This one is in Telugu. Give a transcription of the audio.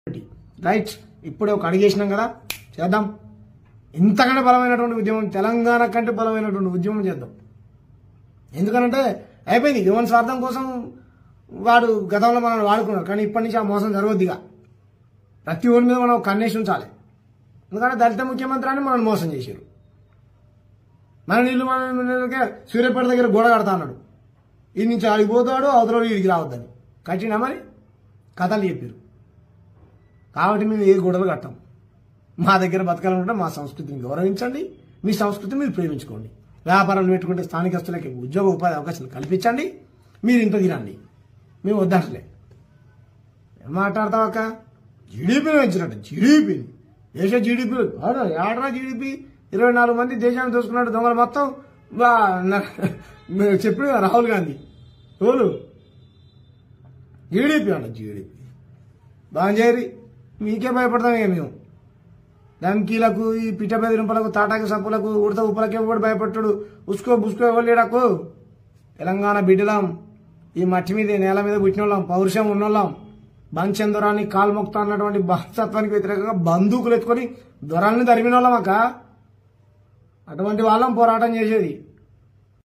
రైట్ ఇప్పుడే ఒక అడిగేసినాం కదా చేద్దాం ఇంతకంటే బలమైనటువంటి ఉద్యమం తెలంగాణ కంటే బలమైనటువంటి ఉద్యమం చేద్దాం ఎందుకంటే అయిపోయింది యువన స్వార్థం కోసం వాడు గతంలో మనం వాడుకున్నారు కానీ ఇప్పటి నుంచి ఆ మోసం జరగొద్దిగా ప్రతి ఒడి మీద మనం కన్నేసి ఉంచాలి ఎందుకంటే దళిత ముఖ్యమంత్రి అని మనం మోసం చేశారు మన నీళ్ళు మన సూర్యాపేట దగ్గర గోడ కడతా అన్నాడు ఈ నుంచి ఆడిపోతాడు అవతల వీడికి రావద్దని కట్టినా మరి కథలు చెప్పారు కాబట్టి మేము ఏ గోడలు కట్టాం మా దగ్గర బతకాలనుకుంటే మా సంస్కృతిని గౌరవించండి మీ సంస్కృతిని మీరు ప్రేమించుకోండి వ్యాపారాలు పెట్టుకుంటే స్థానికస్తులకి ఉద్యోగ ఉపాధి అవకాశాలు కల్పించండి మీరు ఇంత తినండి మేము వద్దంటలే ఏం మాట్లాడతావు అక్క జీడీపీని పెంచినట్టు జీడీపీని దేశ జీడీపీ ఏడరా జీడీపీ 24 మంది దేశాన్ని దోసుకున్నాడు దొంగలు మొత్తం చెప్పాడు కదా రాహుల్ గాంధీ తోలు జీడీపీ అంట జీడీపీ బాగా చేయరి మీకే భయపడతామే మేము ధమ్కీలకు ఈ పిట్ట బెదిరింపులకు తాటాకి సప్పులకు ఉడత ఉప్పులకే కూడా భయపడ్డాడు ఉసుకో బుసుకో ఇవ్వలేడకు తెలంగాణ బిడ్డలాం ఈ మట్టి మీద నేల మీద పుట్టినోళ్ళం పౌరుషం ఉన్నోళ్ళం బంచందొరాన్ని కాల్మొక్తా అన్నటువంటి బాధ్యత్వానికి వ్యతిరేకంగా బందూకులు ఎత్తుకొని దొరాన్ని తరిమినోళ్ళం అక్క అటువంటి వాళ్ళం పోరాటం చేసేది